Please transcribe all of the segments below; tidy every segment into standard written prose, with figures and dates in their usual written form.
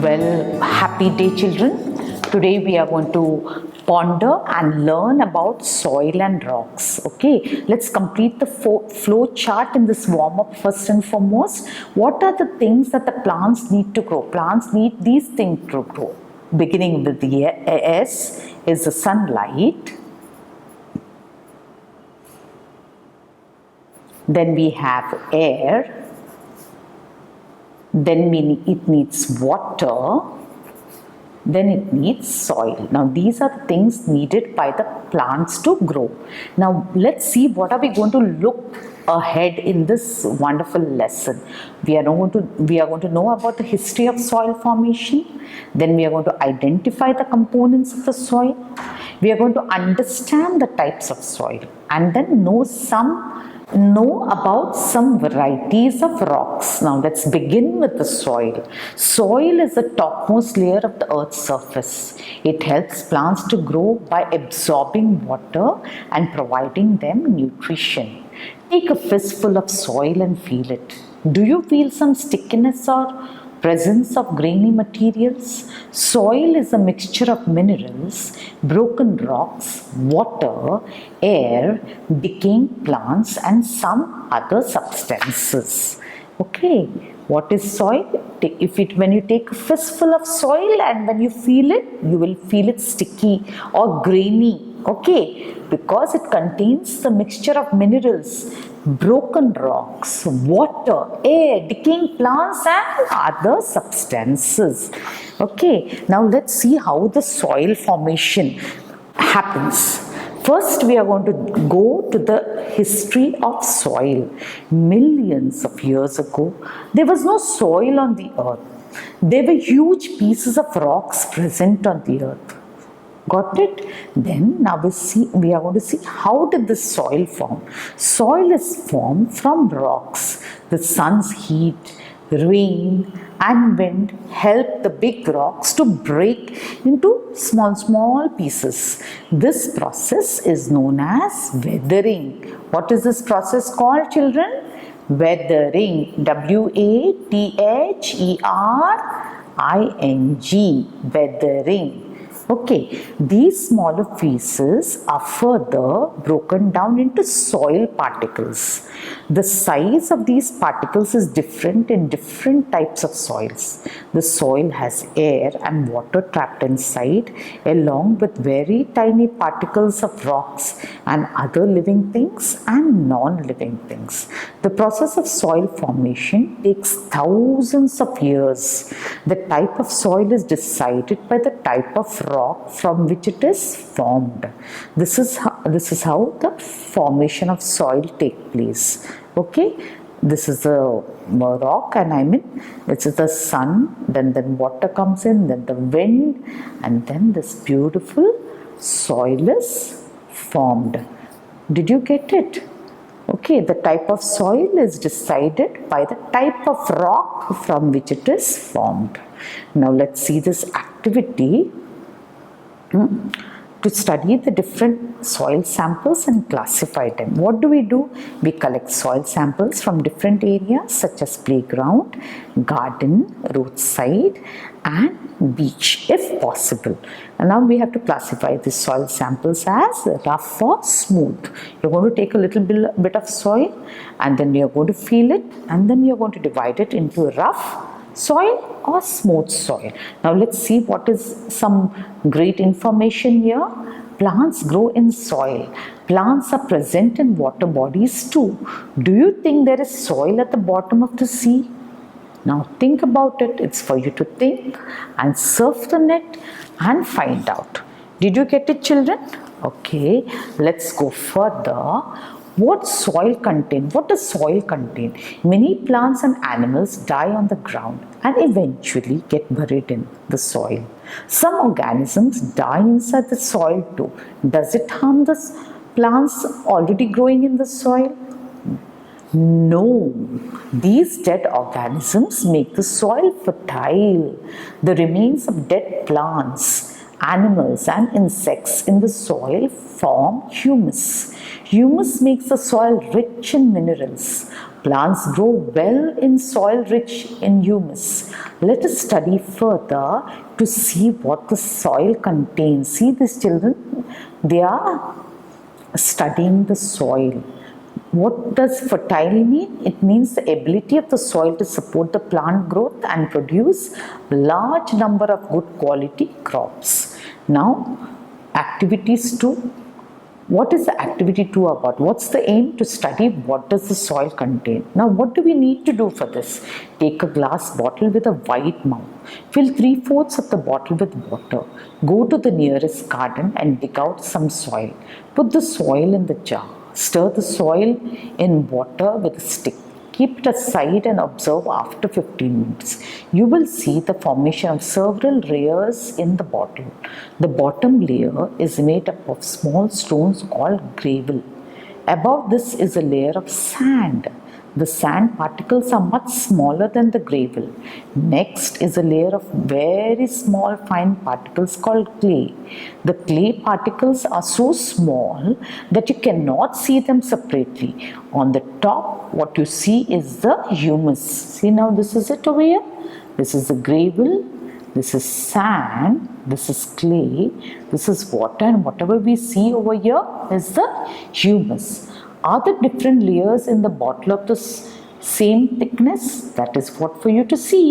Well, happy day, children. Today we are going to ponder and learn about soil and rocks. Okay, let's complete the flow chart in this warm up first and foremost. What are the things that the plants need to grow? Plants need these things to grow. Beginning with the S is the sunlight. Then we have air. Then it needs water, then it needs soil. Now these are the things needed by the plants to grow. Now let's see what are we going to look ahead in this wonderful lesson. We are going to know about the history of soil formation. Then we are going to identify the components of the soil. We are going to understand the types of soil and then know about some varieties of rocks. Now let's begin with the soil. Soil is the topmost layer of the earth's surface. It helps plants to grow by absorbing water and providing them nutrition. Take a fistful of soil and feel it. Do you feel some stickiness or presence of grainy materials? Soil is a mixture of minerals, broken rocks, water, air, decaying plants and some other substances. Okay, what is soil? When you take a fistful of soil and when you feel it, you will feel it sticky or grainy. Okay, because it contains the mixture of minerals, broken rocks, water, air, decaying plants and other substances. Okay, now let's see how the soil formation happens. First, we are going to go to the history of soil. Millions of years ago, there was no soil on the earth. There were huge pieces of rocks present on the earth. Got it? Then now we are going to see how did this soil form. Soil is formed from rocks. The sun's heat, rain and wind help the big rocks to break into small pieces. This process is known as weathering. What is this process called, children? Weathering. W-A-T-H-E-R-I-N-G. Weathering. Okay, these smaller pieces are further broken down into soil particles. The size of these particles is different in different types of soils. The soil has air and water trapped inside, along with very tiny particles of rocks and other living things and non-living things. The process of soil formation takes thousands of years. The type of soil is decided by the type of rock from which it is formed. This is how the formation of soil takes place. Okay, this is the rock, and this is the sun. Then water comes in, then the wind, and then this beautiful soil is formed. Did you get it? Okay, the type of soil is decided by the type of rock from which it is formed. Now let's see this activity. To study the different soil samples and classify them. What do? We collect soil samples from different areas such as playground, garden, roadside and beach if possible. And now we have to classify the soil samples as rough or smooth. You're going to take a little bit of soil and then you're going to feel it and then you're going to divide it into rough soil or smooth soil. Now let's see what is some great information here. Plants grow in soil. Plants are present in water bodies too. Do you think there is soil at the bottom of the sea? Now think about it. It's for you to think and surf the net and find out. Did you get it, children? Okay, let's go further. What does soil contain? Many plants and animals die on the ground and eventually get buried in the soil. Some organisms die inside the soil too. Does it harm the plants already growing in the soil? No, these dead organisms make the soil fertile. The remains of dead plants, animals and insects in the soil form humus. Humus makes the soil rich in minerals. Plants grow well in soil rich in humus. Let us study further to see what the soil contains. See these children, they are studying the soil. What does fertile mean? It means the ability of the soil to support the plant growth and produce large number of good quality crops. Now, activities 2. What is the activity 2 about? What's the aim? To study what does the soil contain. Now, what do we need to do for this? Take a glass bottle with a wide mouth. Fill 3/4 of the bottle with water. Go to the nearest garden and dig out some soil. Put the soil in the jar. Stir the soil in water with a stick. Keep it aside and observe after 15 minutes. You will see the formation of several layers in the bottle. The bottom layer is made up of small stones called gravel. Above this is a layer of sand. The sand particles are much smaller than the gravel. Next is a layer of very small fine particles called clay. The clay particles are so small that you cannot see them separately. On the top, what you see is the humus. See now, this is it over here. This is the gravel. This is sand, this is clay, this is water, and whatever we see over here is the humus. Are the different layers in the bottle of the same thickness? That is what for you to see.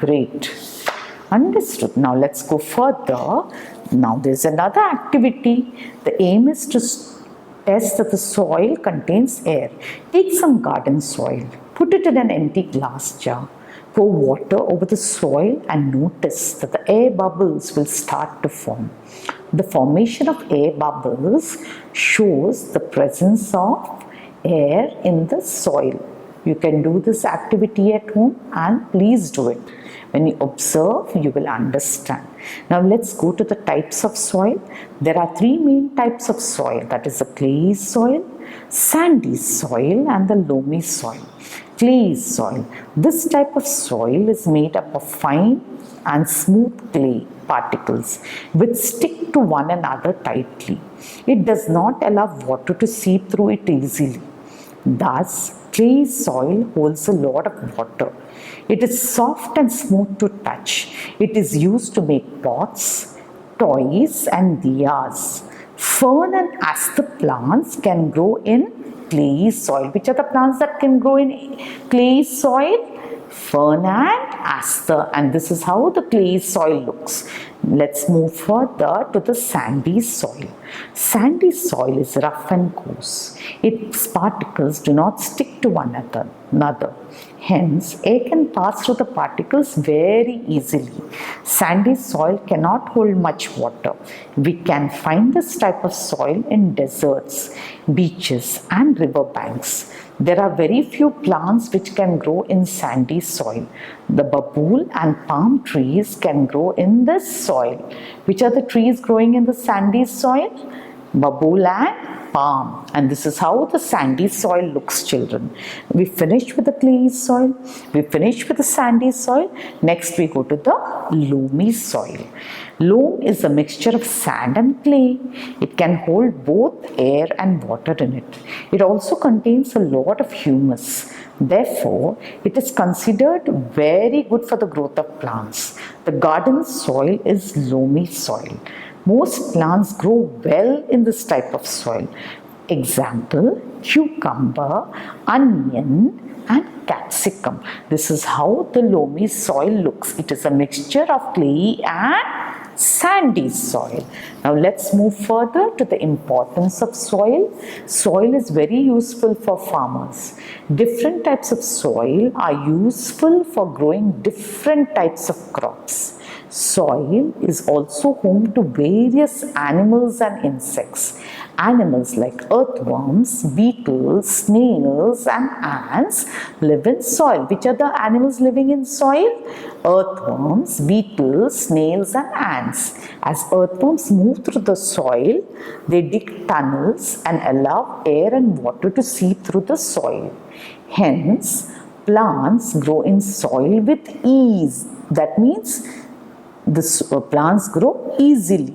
Great. Understood. Now let's go further. Now there's another activity. The aim is to test that the soil contains air. Take some garden soil, put it in an empty glass jar. Pour water over the soil and notice that the air bubbles will start to form. The formation of air bubbles shows the presence of air in the soil. You can do this activity at home and please do it. When you observe, you will understand. Now let's go to the types of soil. There are 3 main types of soil, that is the clay soil, sandy soil and the loamy soil. Clay soil. This type of soil is made up of fine and smooth clay particles which stick to one another tightly. It does not allow water to seep through it easily. Thus, clay soil holds a lot of water. It is soft and smooth to touch. It is used to make pots, toys and diyas. Fern and aster plants can grow in clay soil. Which are the plants that can grow in clay soil? Fern and aster, and this is how the clay soil looks. Let's move further to the sandy soil. Sandy soil is rough and coarse. Its particles do not stick to one another. Hence, air can pass through the particles very easily. Sandy soil cannot hold much water. We can find this type of soil in deserts, beaches and river banks. There are very few plants which can grow in sandy soil. The babool and palm trees can grow in this soil. Which are the trees growing in the sandy soil? Babool and palm. And this is how the sandy soil looks, children. We finished with the clay soil. We finished with the sandy soil. Next we go to the loamy soil. Loam is a mixture of sand and clay. It can hold both air and water in it. It also contains a lot of humus. Therefore, it is considered very good for the growth of plants. The garden soil is loamy soil. Most plants grow well in this type of soil. Example, cucumber, onion and capsicum. This is how the loamy soil looks. It is a mixture of clay and sandy soil. Now let's move further to the importance of soil. Soil is very useful for farmers. Different types of soil are useful for growing different types of crops. Soil is also home to various animals and insects. Animals like earthworms, beetles, snails and ants live in soil. Which are the animals living in soil? Earthworms, beetles, snails and ants. As earthworms move through the soil, they dig tunnels and allow air and water to seep through the soil. Hence, plants grow in soil with ease. That means the plants grow easily.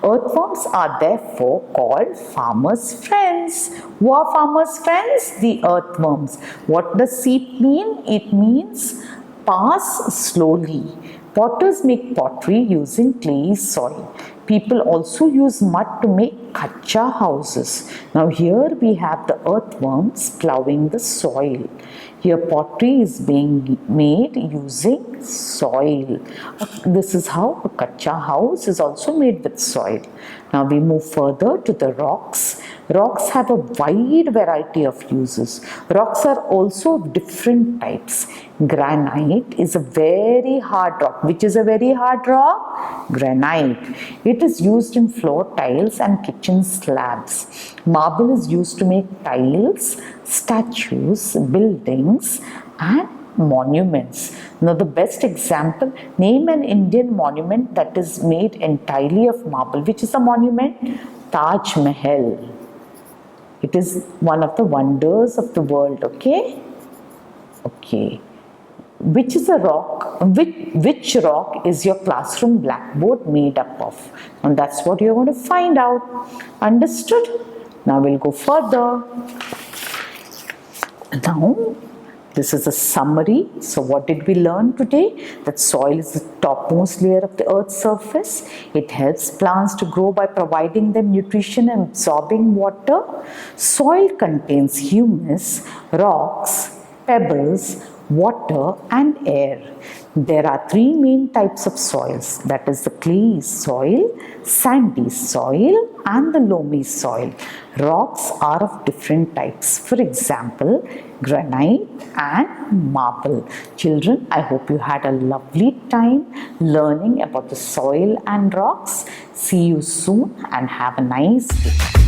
Earthworms are therefore called farmers' friends. Who are farmers' friends? The earthworms. What does seep mean? It means pass slowly. Potters make pottery using clay soil. People also use mud to make kacha houses. Now here we have the earthworms ploughing the soil. Here pottery is being made using soil. This is how a kacha house is also made with soil. Now we move further to the rocks. Rocks have a wide variety of uses. Rocks are also of different types. Granite is a very hard rock. Which is a very hard rock? Granite. It is used in floor tiles and kitchen slabs. Marble is used to make tiles, statues, buildings, and monuments. Now the best example, name an Indian monument that is made entirely of marble. Which is a monument? Taj Mahal. It is one of the wonders of the world, okay? Okay. Which is a rock? Which rock is your classroom blackboard made up of? And that's what you're going to find out. Understood? Now we'll go further. Now, this is a summary. So what did we learn today? That soil is the topmost layer of the earth's surface. It helps plants to grow by providing them nutrition and absorbing water. Soil contains humus, rocks, pebbles, water and air. There are three main types of soils, that is the clay soil, sandy soil and the loamy soil. Rocks are of different types, for example granite and marble. Children, I hope you had a lovely time learning about the soil and rocks. See you soon and have a nice day.